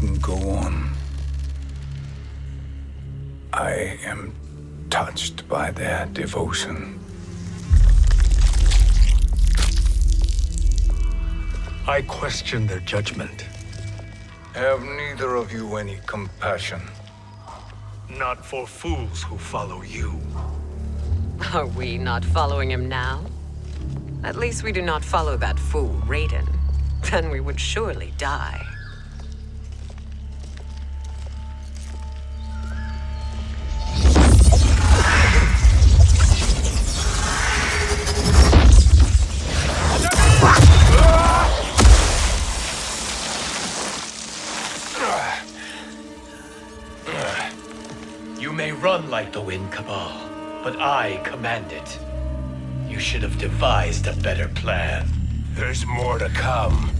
wouldn't go on. I am touched by their devotion. I question their judgment. Have neither of you any compassion? Not for fools who follow you. Are we not following him now? At least we do not follow that fool, Raiden. Then we would surely die. You may run like the wind, Cabal, but I command it. You should have devised a better plan. There's more to come.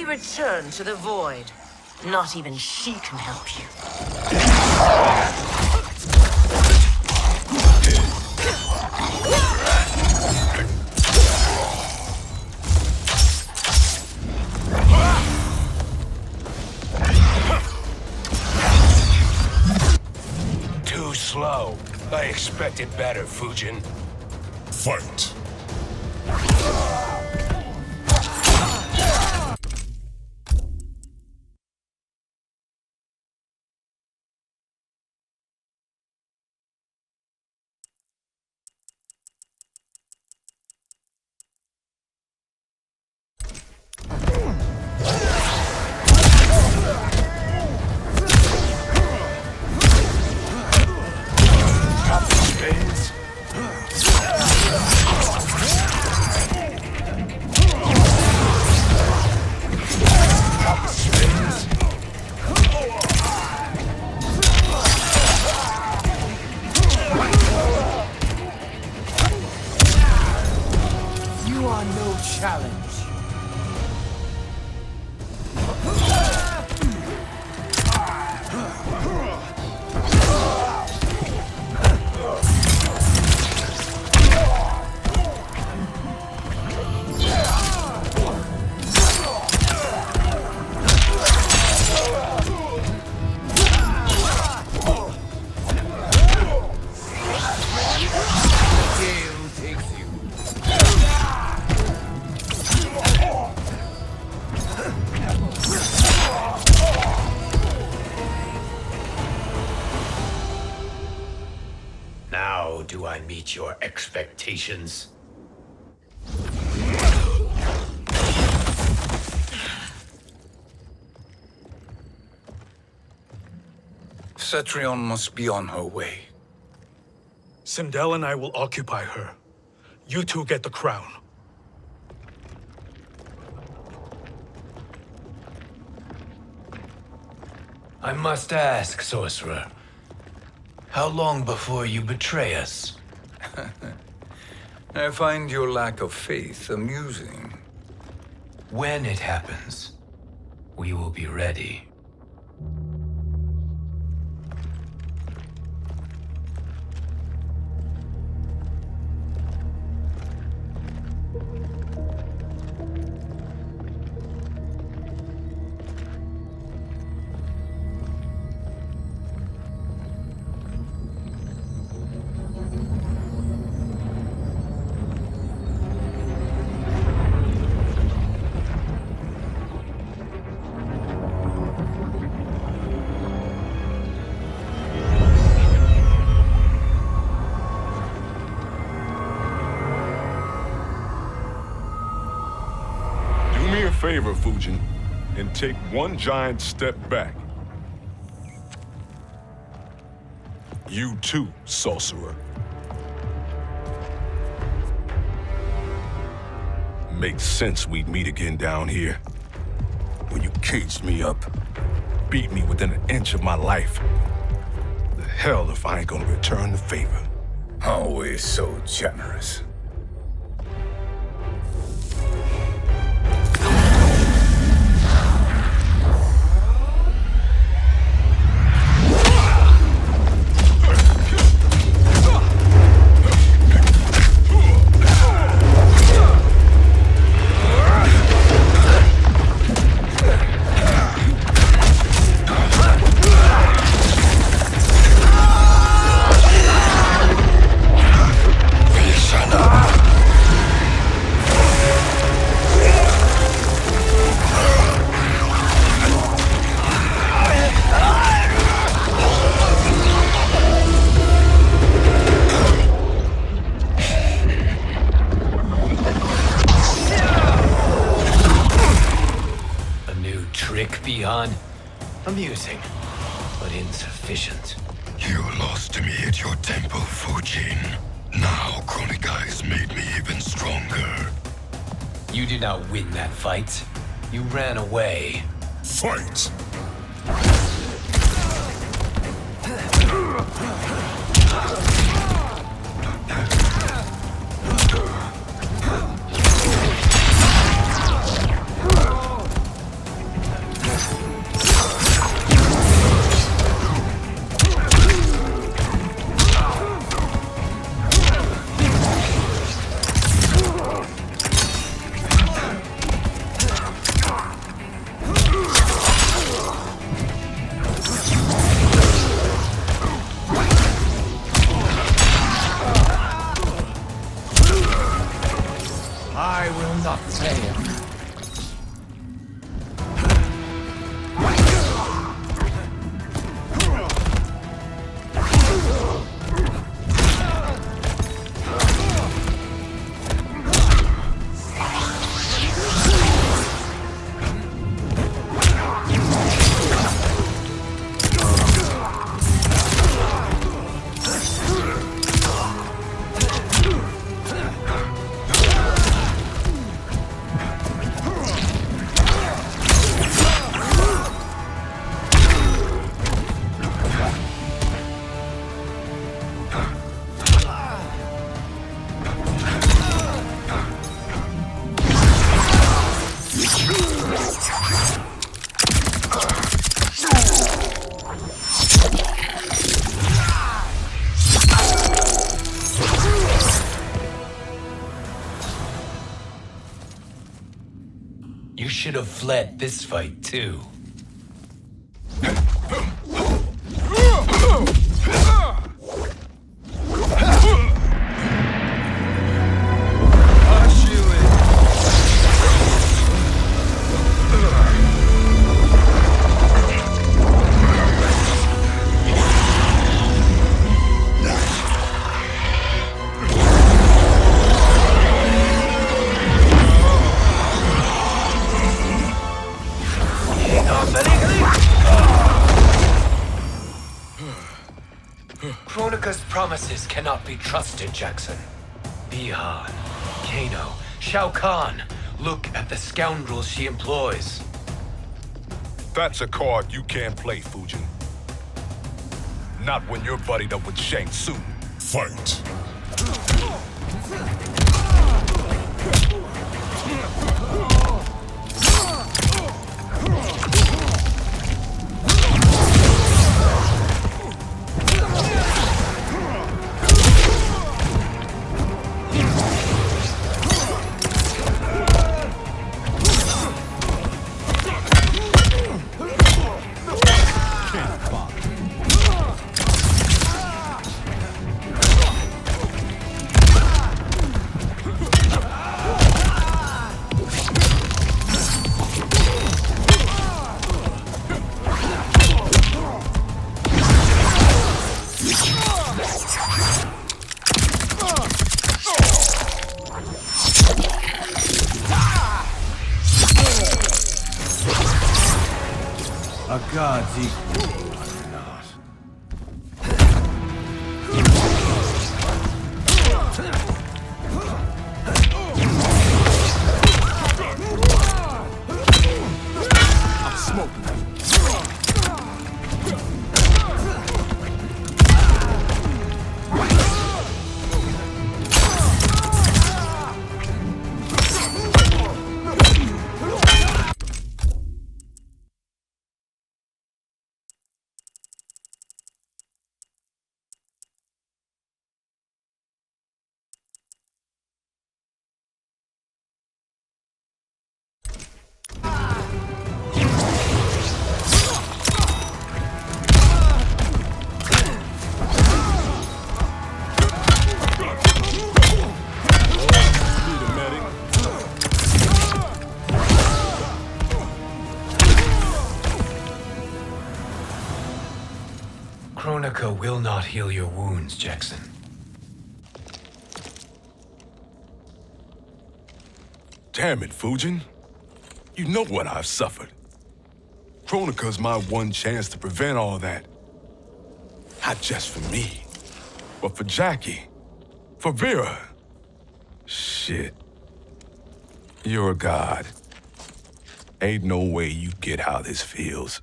Return to the void. Not even she can help you. Too slow. I expected better, Fujin. Fight! Do I meet your expectations? Cetrion must be on her way. Sindel and I will occupy her. You two get the crown. I must ask, sorcerer. How long before you betray us? I find your lack of faith amusing. When it happens, we will be ready. Favor, Fujin. and take one giant step back. You too, sorcerer. Makes sense we'd meet again down here. When you caged me up, beat me within an inch of my life. The hell if I ain't gonna return the favor. Always so generous. Amusing, but insufficient. You lost to me at your temple, Fujin. Now Chronic Eyes made me even stronger. You did not win that fight. You ran away. Fight! I will not fail. You should have fled this fight, too. Kronika's promises cannot be trusted, Jackson. Bihan, Kano, Shao Kahn. Look at the scoundrels she employs. That's a card you can't play, Fujin. Not when you're buddied up with Shang Tsung. Fight! God's equal or not. I'm smoking. Kronika will not heal your wounds, Jackson. Damn it, Fujin. You know what I've suffered. Kronika's my one chance to prevent all that. Not just for me, but for Jackie, for Vera. Shit. You're a god. Ain't no way you get how this feels.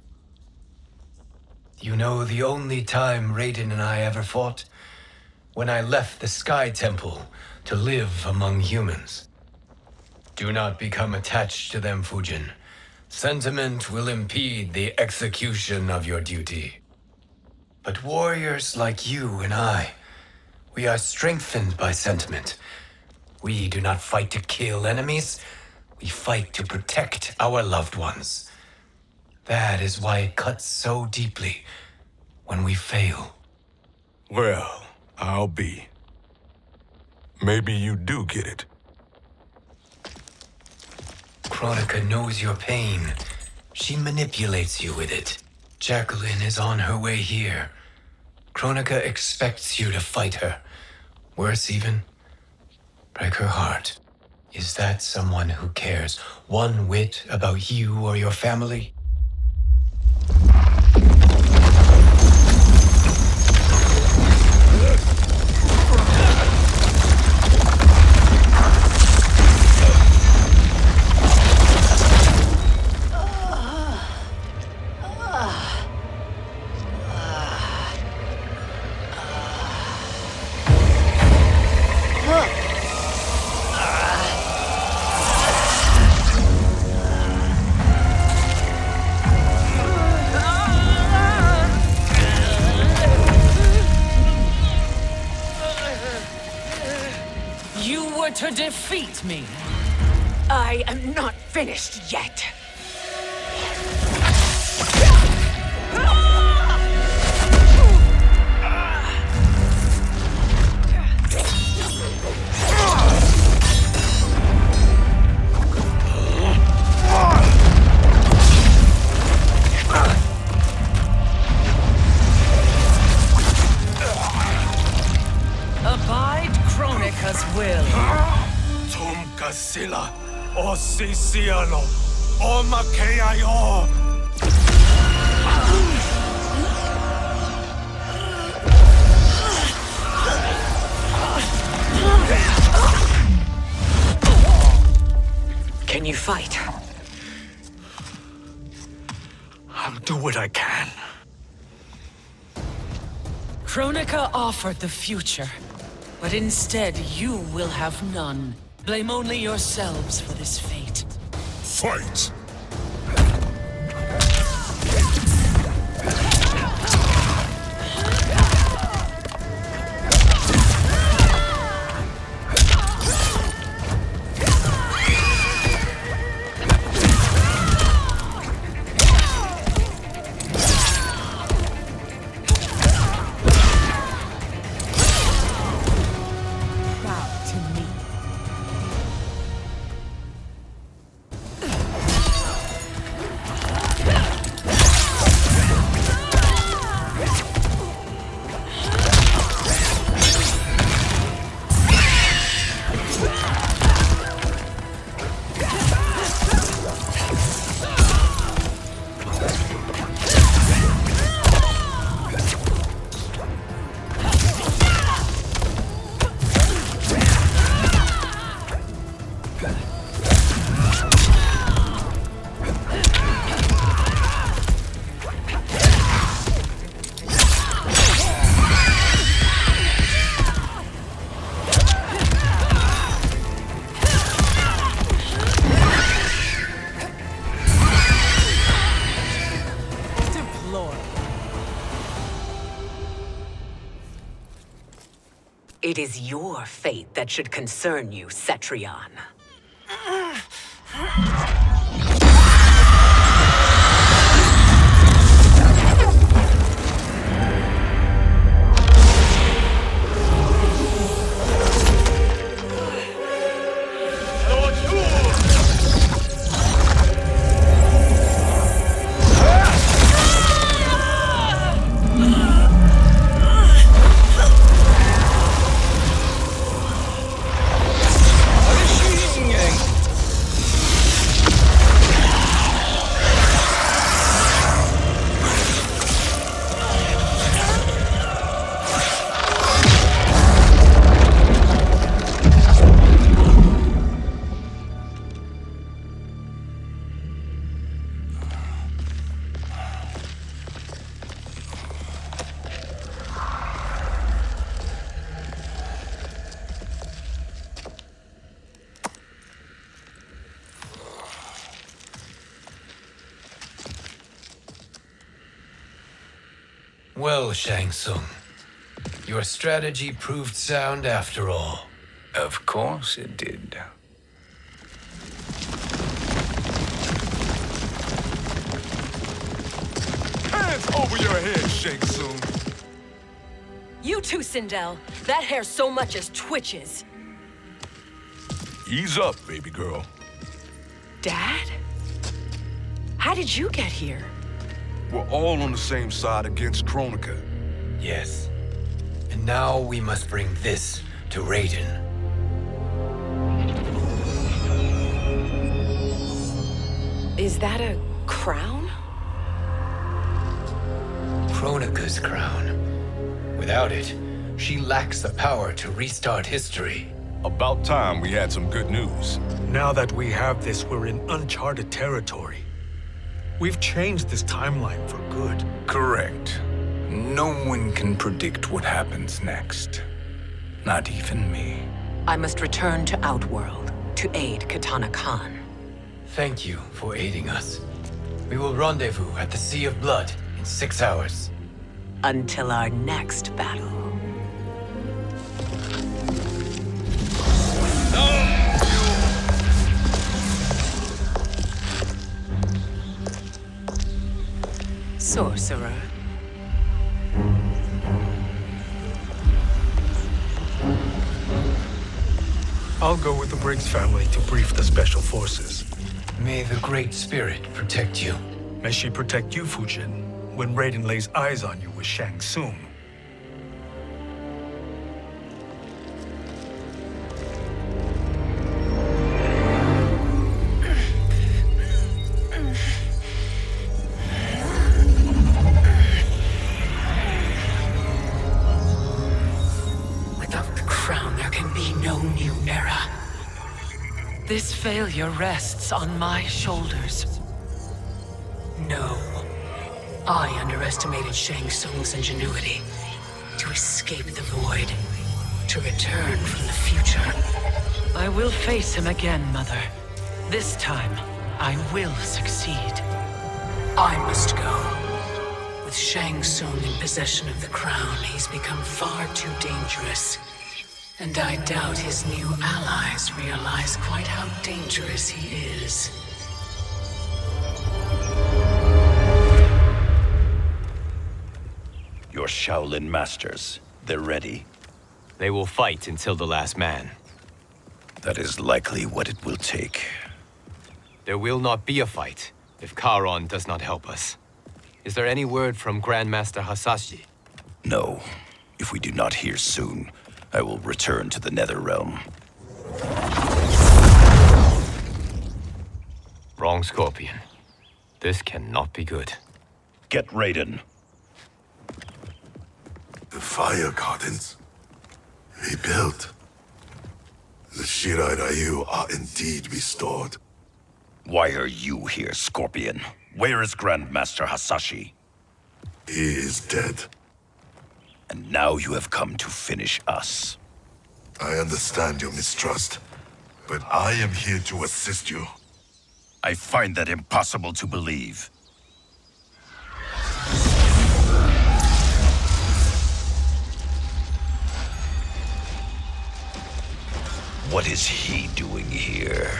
You know, the only time Raiden and I ever fought? When I left the Sky Temple to live among humans. Do not become attached to them, Fujin. Sentiment will impede the execution of your duty. But warriors like you and I, we are strengthened by sentiment. We do not fight to kill enemies. We fight to protect our loved ones. That is why it cuts so deeply when we fail. Well, I'll be. Maybe you do get it. Kronika knows your pain. She manipulates you with it. Jacqueline is on her way here. Kronika expects you to fight her. Worse even, break her heart. Is that someone who cares one whit about you or your family? To defeat me. I am not finished yet. Abide Kronika's will. Sila, o Sisiano, o Makeayo. Can you fight? I'll do what I can. Kronika offered the future, but instead you will have none. Blame only yourselves for this fate. Fight! It is your fate that should concern you, Cetrion. Well, Shang Tsung, your strategy proved sound after all. Of course it did. Hands over your head, Shang Tsung. You too, Sindel. That hair so much as twitches. Ease up, baby girl. Dad? How did you get here? We're all on the same side against Kronika. Yes. And now we must bring this to Raiden. Is that a crown? Kronika's crown. Without it, she lacks the power to restart history. About time we had some good news. Now that we have this, we're in uncharted territory. We've changed this timeline for good. Correct. No one can predict what happens next. Not even me. I must return to Outworld to aid Katana Khan. Thank you for aiding us. We will rendezvous at the Sea of Blood in 6 hours. Until our next battle. Sorcerer. I'll go with the Briggs family to brief the Special Forces. May the Great Spirit protect you. May she protect you, Fujin, when Raiden lays eyes on you with Shang Tsung. This failure rests on my shoulders. No. I underestimated Shang Tsung's ingenuity. To escape the void. To return from the future. I will face him again, Mother. This time, I will succeed. I must go. With Shang Tsung in possession of the crown, he's become far too dangerous. And I doubt his new allies realize quite how dangerous he is. Your Shaolin masters, they're ready. They will fight until the last man. That is likely what it will take. There will not be a fight if Charon does not help us. Is there any word from Grandmaster Hasashi? No. If we do not hear soon, I will return to the Netherrealm. Wrong, Scorpion. This cannot be good. Get Raiden. The fire gardens. Rebuilt. The Shirai Ryu are indeed restored. Why are you here, Scorpion? Where is Grandmaster Hasashi? He is dead. And now you have come to finish us. I understand your mistrust, but I am here to assist you. I find that impossible to believe. What is he doing here?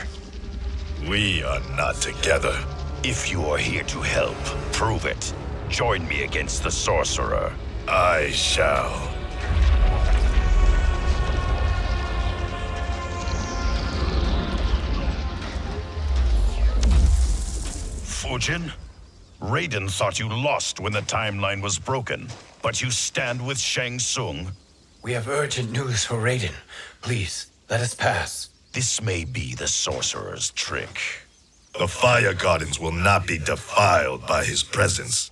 We are not together. If you are here to help, prove it. Join me against the sorcerer. I shall. Fujin? Raiden thought you lost when the timeline was broken, but you stand with Shang Tsung. We have urgent news for Raiden. Please, let us pass. This may be the sorcerer's trick. The Fire Gardens will not be defiled by his presence.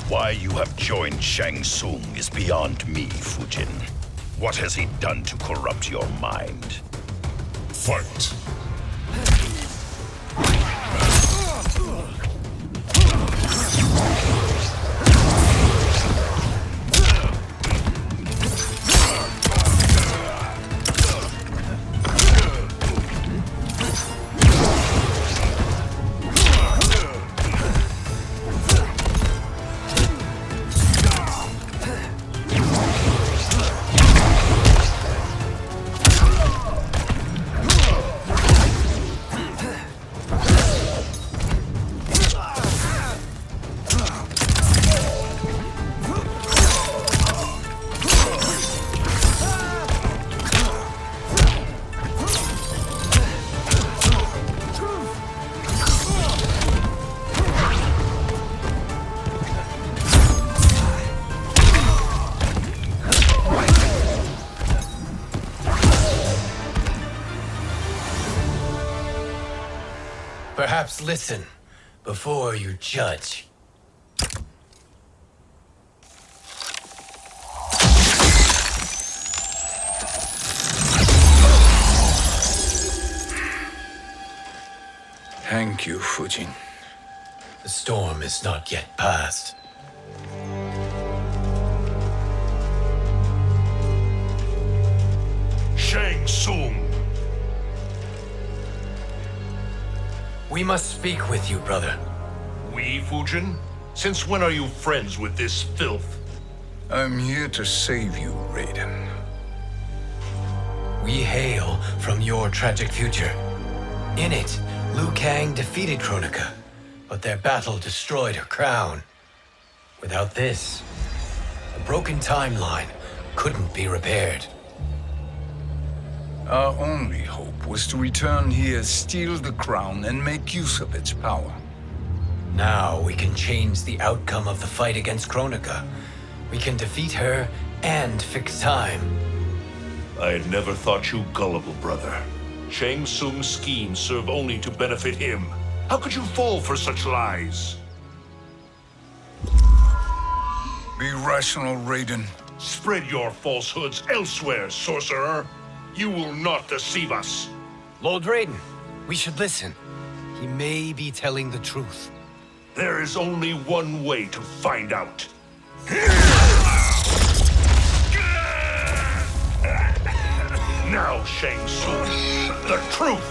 Why you have joined Shang Tsung is beyond me, Fujin. What has he done to corrupt your mind? Fight! Perhaps listen before you judge. Thank you, Fujin. The storm is not yet past. Shang Tsung! We must speak with you, brother. We, Fujin? Since when are you friends with this filth? I'm here to save you, Raiden. We hail from your tragic future. In it, Liu Kang defeated Kronika, but their battle destroyed her crown. Without this, a broken timeline couldn't be repaired. Our only hope was to return here, steal the crown, and make use of its power. Now we can change the outcome of the fight against Kronika. We can defeat her and fix time. I had never thought you gullible, brother. Shang Tsung's schemes serve only to benefit him. How could you fall for such lies? Be rational, Raiden. Spread your falsehoods elsewhere, sorcerer. You will not deceive us. Lord Raiden, we should listen. He may be telling the truth. There is only one way to find out. Now, Shang Tsung, the truth!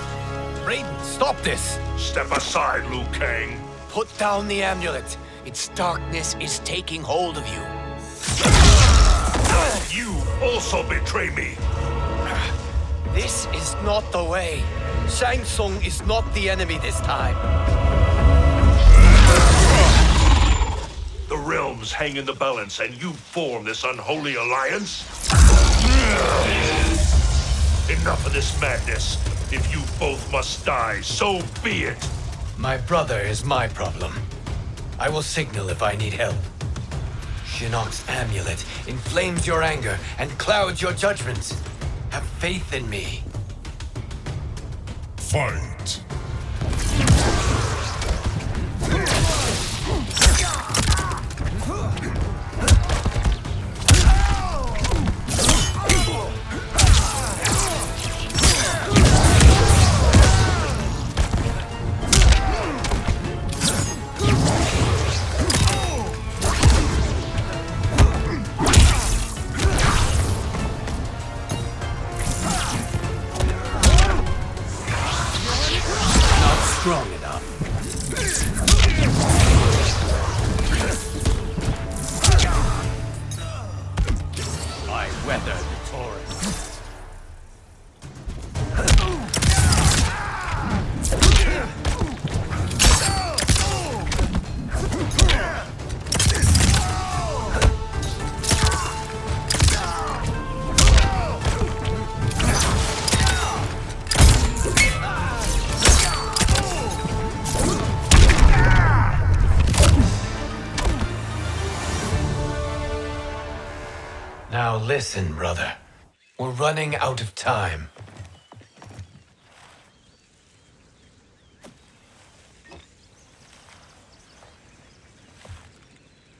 Raiden, stop this! Step aside, Liu Kang. Put down the amulet. Its darkness is taking hold of you. You also betray me. This is not the way. Shang Tsung is not the enemy this time. The realms hang in the balance, and you form this unholy alliance? Enough of this madness. If you both must die, so be it. My brother is my problem. I will signal if I need help. Shinnok's amulet inflames your anger and clouds your judgment. Have faith in me. Fight! Now listen, brother. We're running out of time.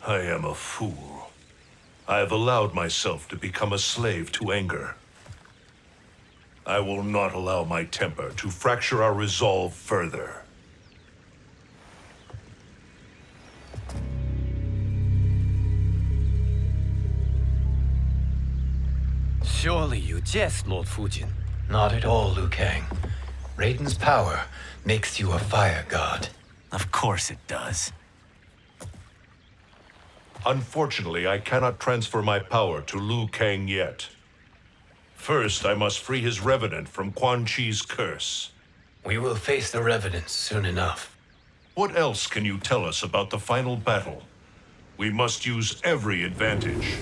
I am a fool. I have allowed myself to become a slave to anger. I will not allow my temper to fracture our resolve further. Surely you jest, Lord Fujin. Not at all, Liu Kang. Raiden's power makes you a fire god. Of course it does. Unfortunately, I cannot transfer my power to Liu Kang yet. First, I must free his revenant from Quan Chi's curse. We will face the revenants soon enough. What else can you tell us about the final battle? We must use every advantage.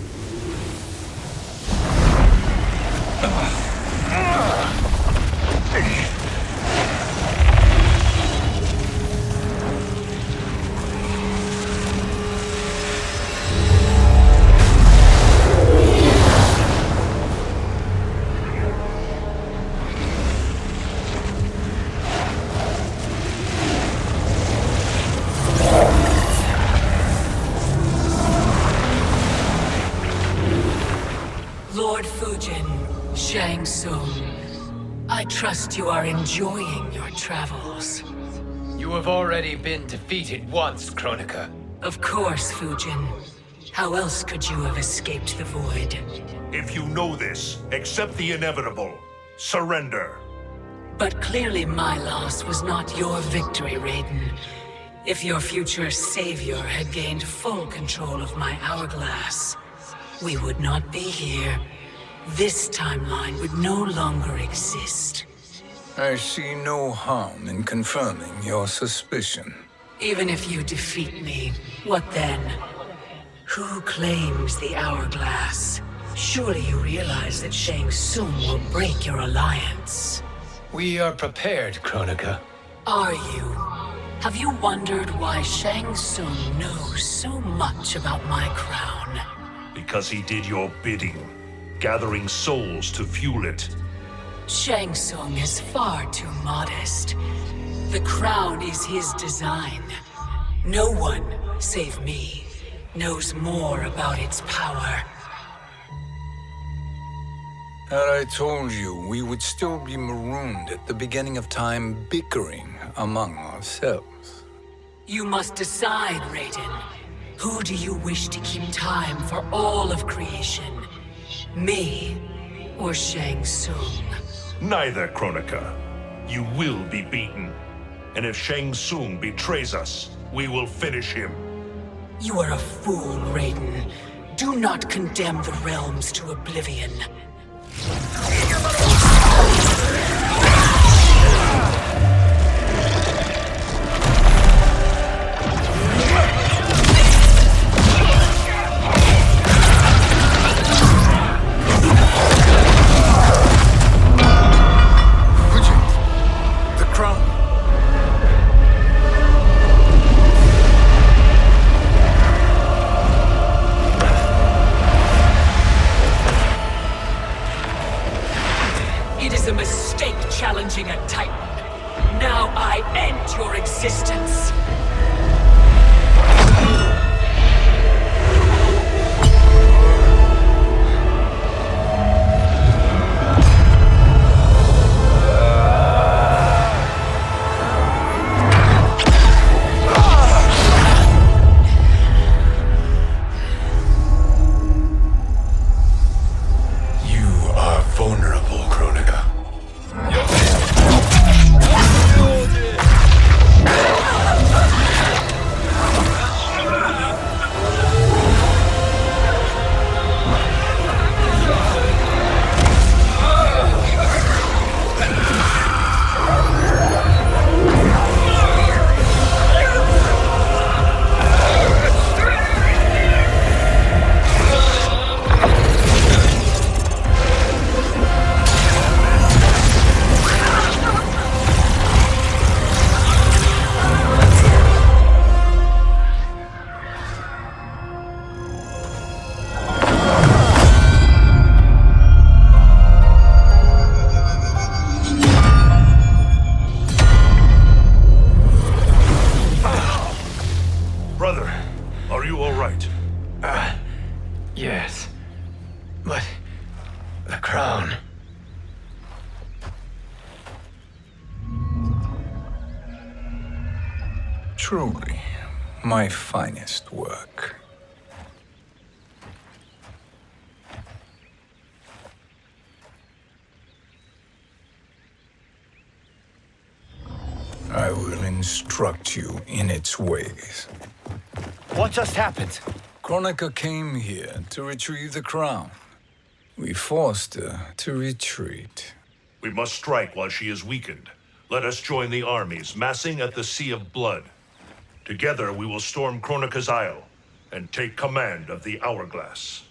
Lord Fujin, Shang Tsung, I trust you are enjoying your travels. You have already been defeated once, Kronika. Of course, Fujin. How else could you have escaped the void? If you know this, accept the inevitable. Surrender. But clearly my loss was not your victory, Raiden. If your future savior had gained full control of my hourglass, we would not be here. This timeline would no longer exist. I see no harm in confirming your suspicion. Even if you defeat me, what then? Who claims the hourglass? Surely you realize that Shang Tsung will break your alliance. We are prepared, Kronika. Are you? Have you wondered why Shang Tsung knows so much about my crown? Because he did your bidding, gathering souls to fuel it. Shang Tsung is far too modest. The crown is his design. No one, save me, knows more about its power. Had I told you, we would still be marooned at the beginning of time, bickering among ourselves. You must decide, Raiden. Who do you wish to keep time for all of creation? Me or Shang Tsung? Neither, Kronika. You will be beaten. And if Shang Tsung betrays us, we will finish him. You are a fool, Raiden. Do not condemn the realms to oblivion. Yes. But the crown. Truly, my finest work. I will instruct you in its ways. What just happened? Kronika came here to retrieve the crown. We forced her to retreat. We must strike while she is weakened. Let us join the armies, massing at the Sea of Blood. Together we will storm Kronika's Isle and take command of the Hourglass.